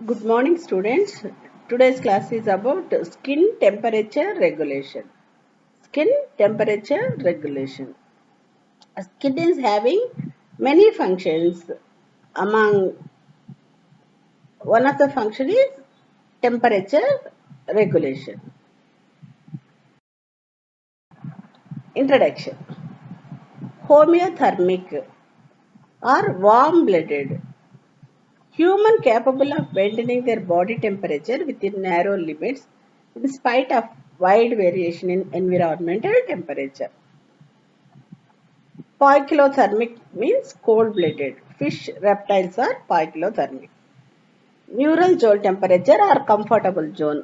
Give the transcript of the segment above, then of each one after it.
Good morning, students. Today's class is about skin temperature regulation. Skin temperature regulation. Skin is having many functions. Among one of the function is temperature regulation. Introduction. Homeothermic or warm-blooded. Human capable of maintaining their body temperature within narrow limits in spite of wide variation in environmental temperature. Poikilothermic means cold-blooded. Fish, reptiles are poikilothermic. Neural zone temperature or comfortable zone,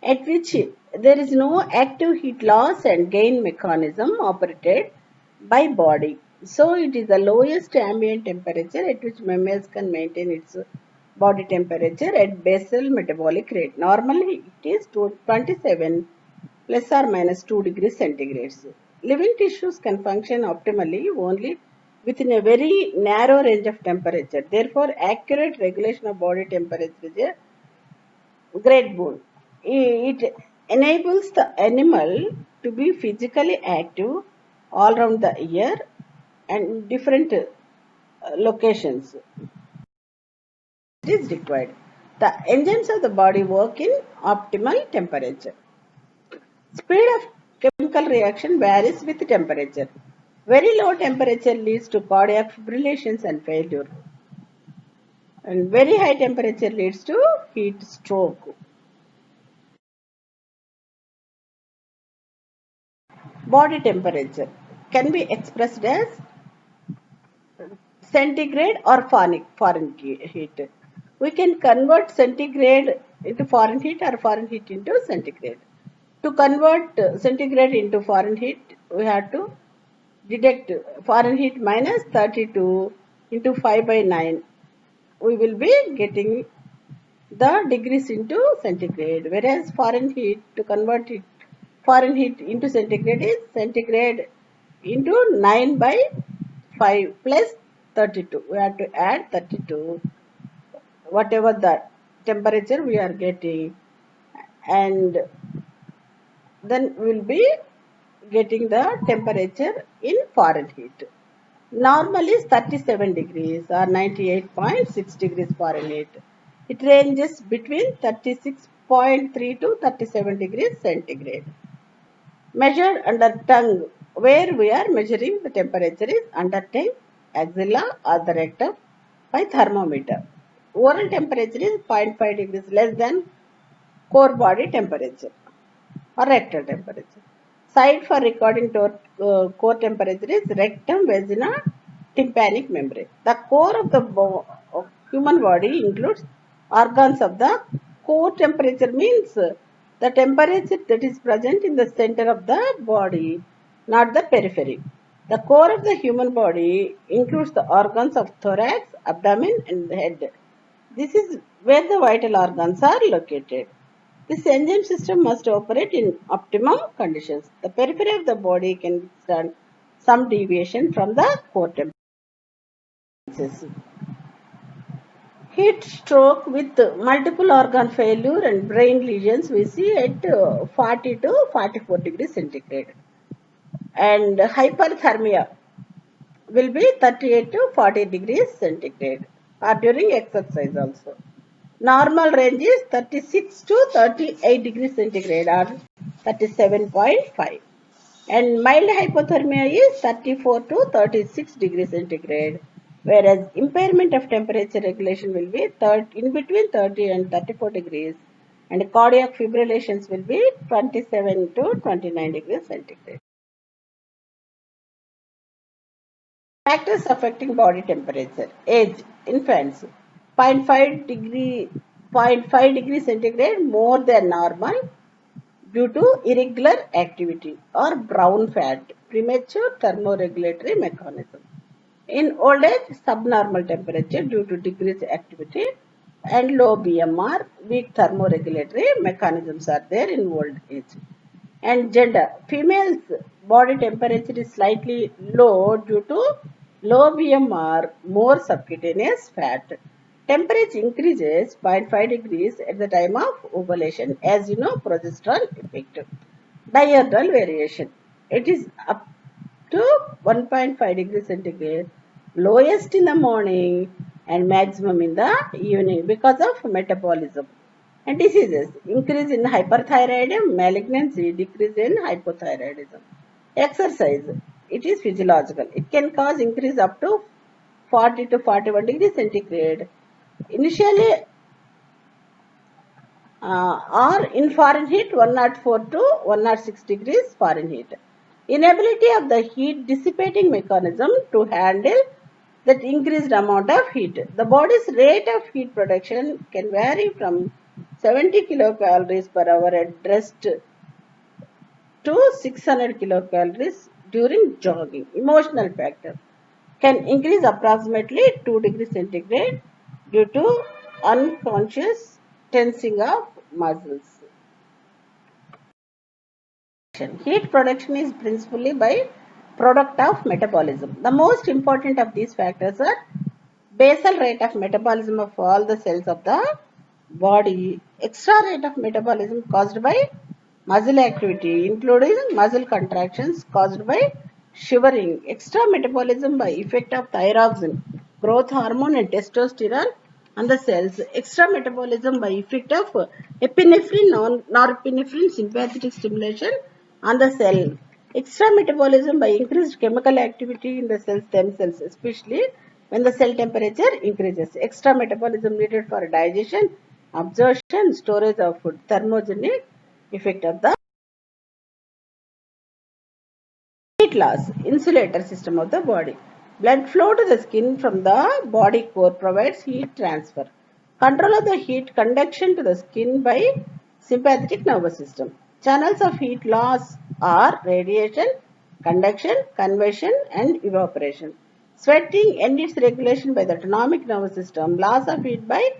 at which there is no active heat loss and gain mechanism operated by body. So it is the lowest ambient temperature at which mammals can maintain its body temperature at basal metabolic rate. Normally it is 27 plus or minus 2 degrees centigrade. Living tissues can function optimally only within a very narrow range of temperature. Therefore, accurate regulation of body temperature is a great boon. It enables the animal to be physically active all around the year and different locations. It is required. The enzymes of the body work in optimal temperature. Speed of chemical reaction varies with temperature. Very low temperature leads to cardiac fibrillations and failure. And very high temperature leads to heat stroke. Body temperature can be expressed as centigrade or Fahrenheit. We can convert centigrade into Fahrenheit or Fahrenheit into centigrade. To convert centigrade into Fahrenheit, we have to deduct Fahrenheit minus 32 into 5 by 9. We will be getting the degrees into centigrade, whereas Fahrenheit, to convert it Fahrenheit into centigrade is centigrade into 9 by 5 plus 32. We have to add 32, whatever the temperature we are getting, and then we will be getting the temperature in Fahrenheit. Normal is 37 degrees or 98.6 degrees Fahrenheit. It ranges between 36.3 to 37 degrees centigrade. Measured under tongue, where we are measuring the temperature is under tongue, axilla or the rectum by thermometer. Oral temperature is 0.5 degrees less than core body temperature or rectal temperature. Site for recording core temperature is rectum, vagina, tympanic membrane. The core of the human body includes organs of the core temperature means the temperature that is present in the center of the body, not the periphery. The core of the human body includes the organs of thorax, abdomen and the head. This is where the vital organs are located. This enzyme system must operate in optimum conditions. The periphery of the body can withstand some deviation from the core temperature. Heat stroke with multiple organ failure and brain lesions we see at 40 to 44 degrees centigrade. And hyperthermia will be 38 to 40 degrees centigrade or during exercise also. Normal range is 36 to 38 degrees centigrade or 37.5. And mild hypothermia is 34 to 36 degrees centigrade, whereas impairment of temperature regulation will be in between 30 and 34 degrees, and cardiac fibrillations will be 27 to 29 degrees centigrade. Factors affecting body temperature. Age. Infants. 0.5 degree centigrade more than normal due to irregular activity or brown fat. Premature thermoregulatory mechanism. In old age, subnormal temperature due to decreased activity and low BMR, weak thermoregulatory mechanisms are there in old age. And gender. Females' body temperature is slightly low due to low BMR, more subcutaneous fat. Temperature increases 0.5 degrees at the time of ovulation, as you know, progesterone effect. Diurnal variation. It is up to 1.5 degrees centigrade, lowest in the morning and maximum in the evening because of metabolism. And diseases, increase in hyperthyroidism, malignancy, decrease in hypothyroidism. Exercise, it is physiological. It can cause increase up to 40 to 41 degrees centigrade. Initially, or in Fahrenheit 104 to 106 degrees Fahrenheit. Inability of the heat dissipating mechanism to handle that increased amount of heat. The body's rate of heat production can vary from 70 kilocalories per hour at rest to 600 kilocalories during jogging. Emotional factor can increase approximately 2 degrees centigrade due to unconscious tensing of muscles. Heat production is principally by product of metabolism. The most important of these factors are basal rate of metabolism of all the cells of the body, extra rate of metabolism caused by muscle activity, including muscle contractions caused by shivering, extra metabolism by effect of thyroxine, growth hormone and testosterone on the cells, extra metabolism by effect of epinephrine, norepinephrine sympathetic stimulation on the cell, extra metabolism by increased chemical activity in the cells themselves, especially when the cell temperature increases, extra metabolism needed for digestion, absorption, storage of food, thermogenic effect of the heat loss, insulator system of the body. Blood flow to the skin from the body core provides heat transfer. Control of the heat conduction to the skin by sympathetic nervous system. Channels of heat loss are radiation, conduction, convection and evaporation. Sweating and its regulation by the autonomic nervous system. Loss of heat by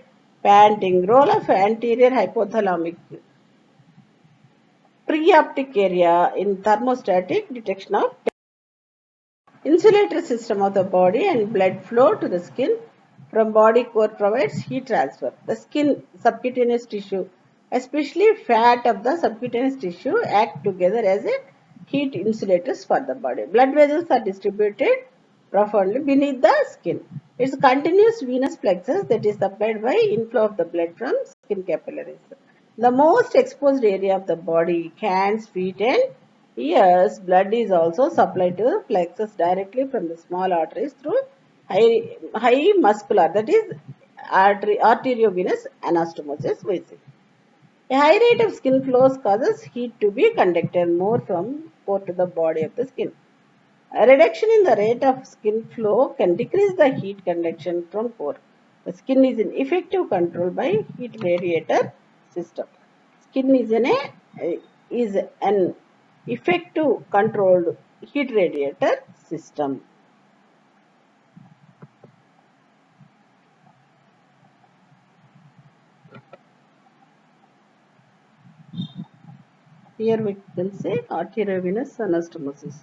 panting. Role of anterior hypothalamic preoptic area in thermostatic detection of insulator system of the body and blood flow to the skin from body core provides heat transfer. The skin subcutaneous tissue, especially fat of the subcutaneous tissue, act together as a heat insulators for the body. Blood vessels are distributed profoundly beneath the skin. It's continuous venous plexus that is supplied by inflow of the blood from skin capillaries. The most exposed area of the body, hands, feet and ears, blood is also supplied to the plexus directly from the small arteries through high muscular, that is arteriovenous anastomosis vein. A high rate of skin flows causes heat to be conducted more from core to the body of the skin. A reduction in the rate of skin flow can decrease the heat conduction from core. The skin is in effective control by heat radiator system. Skin is an effective controlled heat radiator system. Here we can say arteriovenous anastomosis.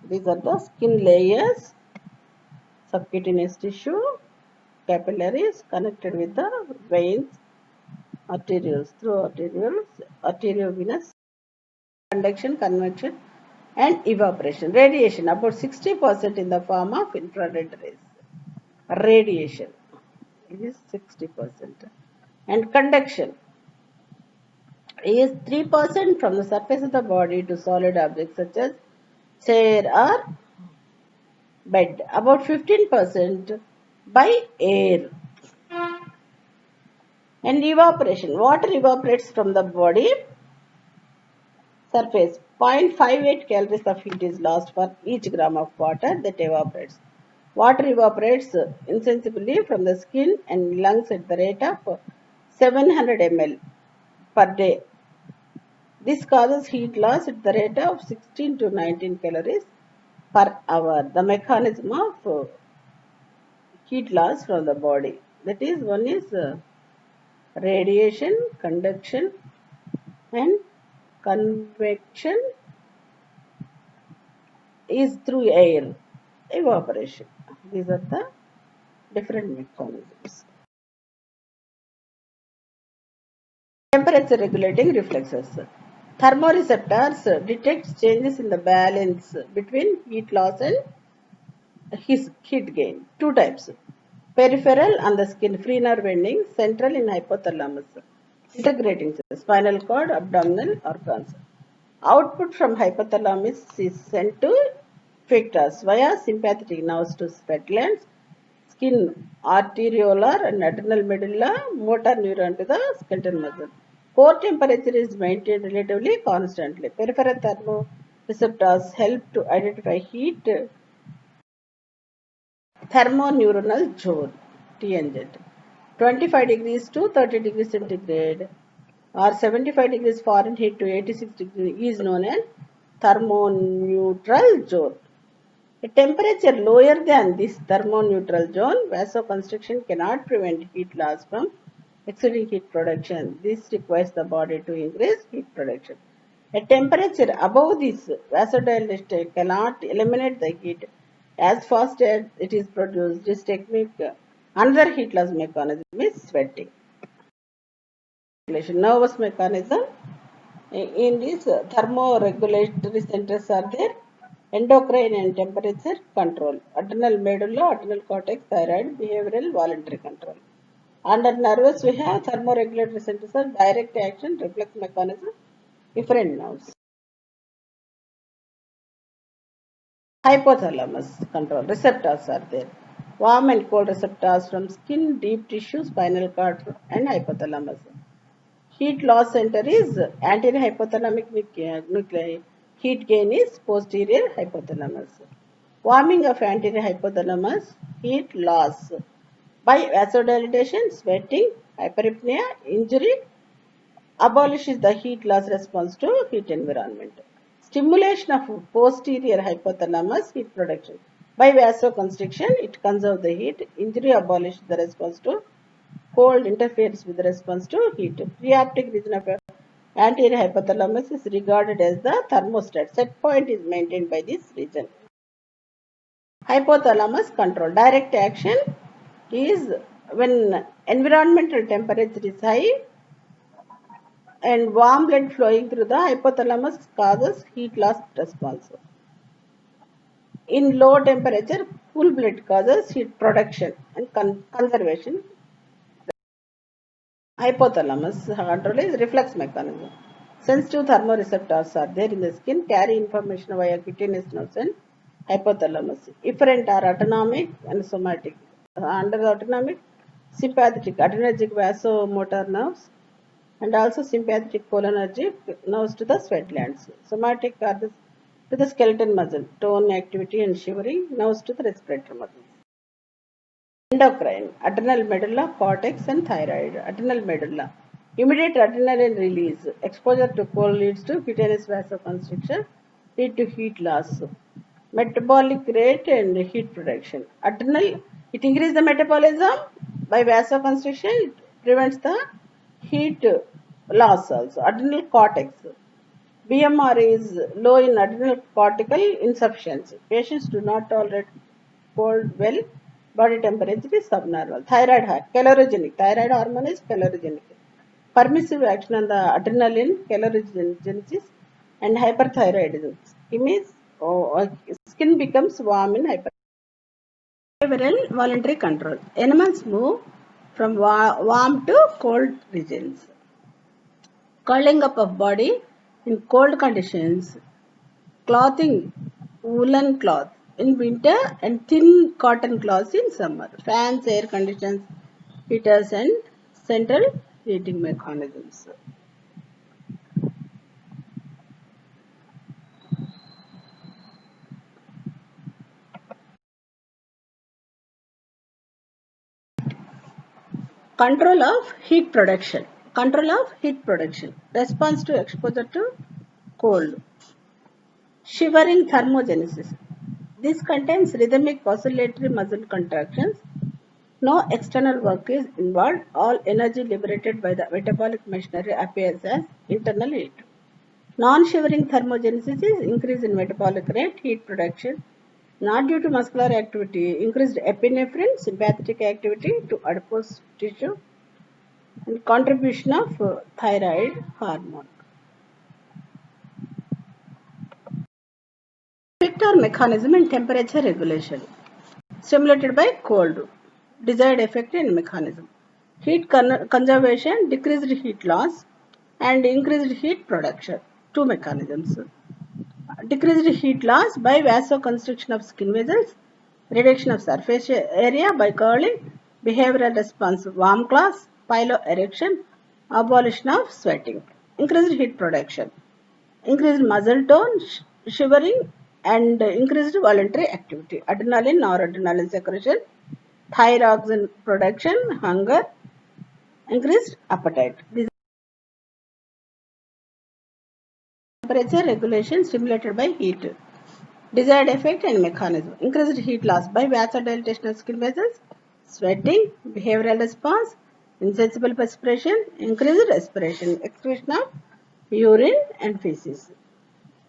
These are the skin layers, subcutaneous tissue, capillaries connected with the veins, arterioles, through arterioles, arteriovenous, conduction, convection, and evaporation. Radiation, about 60% in the form of infrared rays. Radiation, it is 60%. And conduction is 3% from the surface of the body to solid objects such as chair or bed. About 15% by air. And evaporation. Water evaporates from the body surface. 0.58 calories of heat is lost for each gram of water that evaporates. Water evaporates insensibly from the skin and lungs at the rate of 700 ml per day. This causes heat loss at the rate of 16 to 19 calories per hour. The mechanism of heat loss from the body. That is, one is radiation, conduction and convection is through air, evaporation. These are the different mechanisms. Temperature regulating reflexes. Thermoreceptors detect changes in the balance between heat loss and heat gain. Two types. Peripheral on the skin, free nerve endings, central in hypothalamus. Integrating spinal cord, abdominal organs. Output from hypothalamus is sent to effectors via sympathetic nerves to sweat glands, skin, arteriolar and adrenal medulla, motor neuron to the skeletal muscle. Core temperature is maintained relatively constantly. Peripheral thermoreceptors help to identify heat. Thermoneuronal zone TNZ 25 degrees to 30 degrees centigrade or 75 degrees Fahrenheit to 86 degrees is known as thermoneutral zone. A temperature lower than this thermoneutral zone, vasoconstriction cannot prevent heat loss from exceeding heat production. This requires the body to increase heat production. A temperature above this vasodilation cannot eliminate the heat as fast as it is produced. This technique, another heat loss mechanism is sweating. Nervous mechanism. In this thermoregulatory centers are there endocrine and temperature control, adrenal medulla, adrenal cortex, thyroid, behavioral, voluntary control. Under nervous we have thermoregulatory centers are direct action, reflex mechanism, efferent nerves. Hypothalamus control receptors are there. Warm and cold receptors from skin, deep tissue, spinal cord and hypothalamus. Heat loss center is anterior hypothalamic nuclei. Heat gain is posterior hypothalamus. Warming of anterior hypothalamus, heat loss by vasodilation, sweating, hyperipnea, injury, abolishes the heat loss response to heat environment. Stimulation of posterior hypothalamus heat production. By vasoconstriction, it conserves the heat. Injury abolishes the response to cold, interferes with the response to heat. Preoptic region of anterior hypothalamus is regarded as the thermostat. Set point is maintained by this region. Hypothalamus control. Direct action is when environmental temperature is high and warm blood flowing through the hypothalamus causes heat loss response. In low temperature, cool blood causes heat production and conservation. Hypothalamus control is reflex mechanism. Sensitive thermoreceptors are there in the skin, carry information via cutaneous nerves and hypothalamus. Efferent are autonomic and somatic. Under the autonomic, sympathetic, adrenergic vasomotor nerves and also sympathetic cholinergic nerves to the sweat glands. Somatic are to the skeletal muscle, tone, activity and shivering, nerves to the respiratory muscles. Endocrine, adrenal medulla, cortex and thyroid. Adrenal medulla. Immediate adrenaline release. Exposure to cold leads to cutaneous vasoconstriction, lead to heat loss. Metabolic rate and heat production. Adrenal, it increases the metabolism by vasoconstriction, it prevents the heat loss also. Adrenal cortex. BMR is low in adrenal cortical insufficiency. Patients do not tolerate cold well. Body temperature is subnormal. Thyroid heart, calorogenic. Thyroid hormone is calorogenic. Permissive action on the adrenaline, calorogenesis, and hyperthyroidism. Skin becomes warm in hyper. Behavioral voluntary control. Animals move from warm to cold regions. Curling up of body in cold conditions, clothing woolen cloth in winter and thin cotton cloths in summer. Fans, air conditioners, heaters and central heating mechanisms. Control of heat production. Control of heat production. Response to exposure to cold. Shivering thermogenesis. This contains rhythmic oscillatory muscle contractions. No external work is involved. All energy liberated by the metabolic machinery appears as internal heat. Non-shivering thermogenesis is increase in metabolic rate, heat production, not due to muscular activity, increased epinephrine, sympathetic activity to adipose tissue, and contribution of thyroid hormone. Effect or mechanism in temperature regulation. Stimulated by cold. Desired effect and mechanism. Heat conservation, decreased heat loss, and increased heat production. Two mechanisms. Decreased heat loss by vasoconstriction of skin vessels, reduction of surface area by curling, behavioral response warm class, piloerection, abolition of sweating. Increased heat production, increased muscle tone, shivering, and increased voluntary activity. Adrenaline, noradrenaline secretion, thyroxine production, hunger, increased appetite. These temperature regulation stimulated by heat. Desired effect and mechanism. Increased heat loss by vasodilatation of skin vessels, sweating, behavioral response, insensible perspiration, increased respiration, excretion of urine and feces.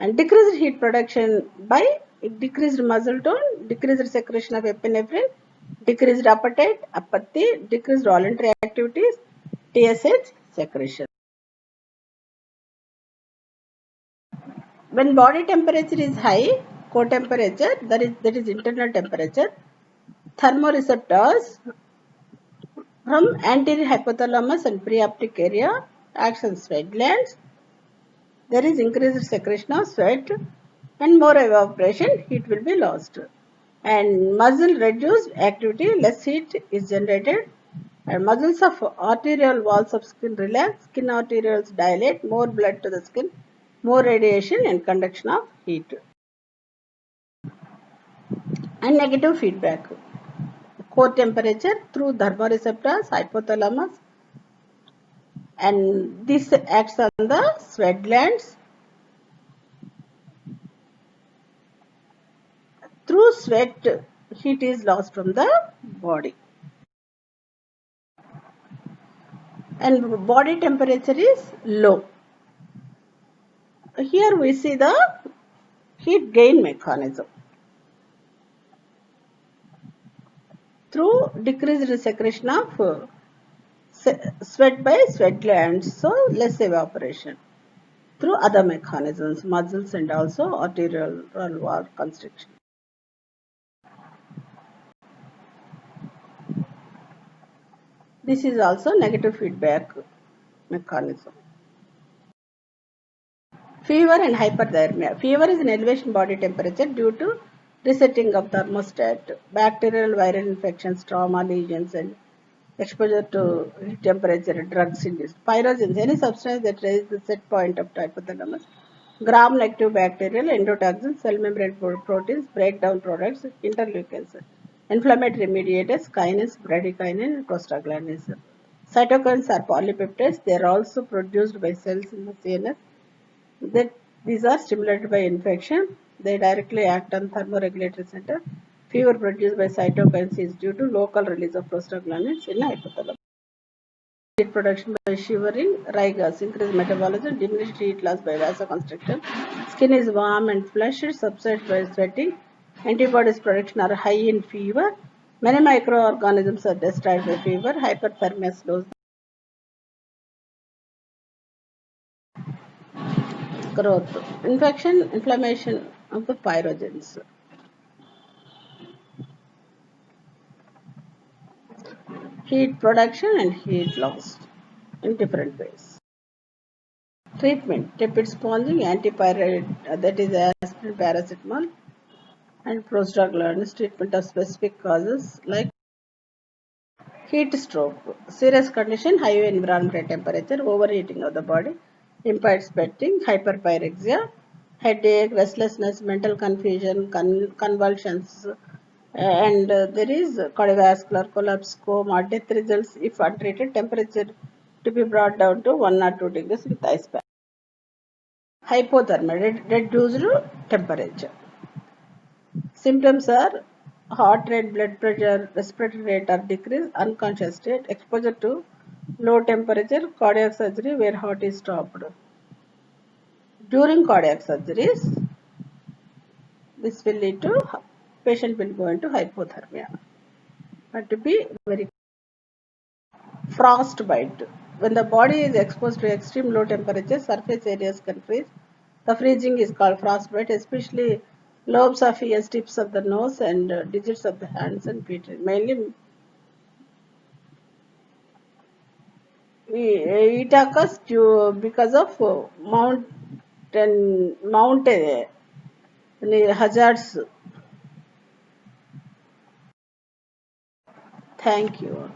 And decreased heat production by decreased muscle tone, decreased secretion of epinephrine, decreased appetite, apathy, decreased voluntary activities, TSH secretion. When body temperature is high, core temperature, that is internal temperature, thermoreceptors from anterior hypothalamus and preoptic area acts on sweat glands. There is increased secretion of sweat and more evaporation, heat will be lost. And muscle reduced activity, less heat is generated. And muscles of arterial walls of skin relax, skin arterioles dilate, more blood to the skin, more radiation and conduction of heat. And negative feedback. Core temperature through thermoreceptors, hypothalamus, and this acts on the sweat glands. Through sweat, heat is lost from the body. And body temperature is low. Here we see the heat gain mechanism. Through decreased secretion of sweat by sweat glands, so less evaporation. Through other mechanisms, muscles and also arterial wall constriction. This is also negative feedback mechanism. Fever and hyperthermia. Fever is an elevation body temperature due to resetting of thermostat, bacterial viral infections, trauma, lesions, and exposure to temperature, drugs induced. Pyrogens, any substance that raises the set point of hypothalamus. Gram-negative bacterial, endotoxins, cell membrane proteins, breakdown products, interleukins, inflammatory mediators, kinase, bradykinin, and prostaglandins. Cytokines are polypeptides. They are also produced by cells in the CNS. These are stimulated by infection. They directly act on thermoregulatory center. Fever produced by cytokines is due to local release of prostaglandins in hypothalamus. Heat production by shivering, rigors, increased metabolism, diminished heat loss by vasoconstriction. Skin is warm and flushed, subsides by sweating. Antibodies production are high in fever. Many microorganisms are destroyed by fever. Hyperthermia slows growth. Infection, inflammation of the pyrogens. Heat production and heat loss in different ways. Treatment, tepid sponging, antipyrite, that is aspirin, paracetamol, and prostaglandins. Treatment of specific causes like heat stroke, serious condition, high environmental temperature, overheating of the body, impaired sweating, hyperpyrexia, headache, restlessness, mental confusion, convulsions, and there is cardiovascular collapse, coma, death results if untreated, temperature to be brought down to 1 or 2 degrees with ice bath. Hypothermia, reduced temperature. Symptoms are heart rate, blood pressure, respiratory rate are decreased, unconscious state, exposure to low temperature, cardiac surgery where heart is stopped. during cardiac surgeries, this will lead to patient will go into hypothermia. But to be very frostbite. When the body is exposed to extreme low temperatures, surface areas can freeze. The freezing is called frostbite, especially lobes of ears, tips of the nose, and digits of the hands and feet. Mainly, it occurs because of mountain hazards. Thank you.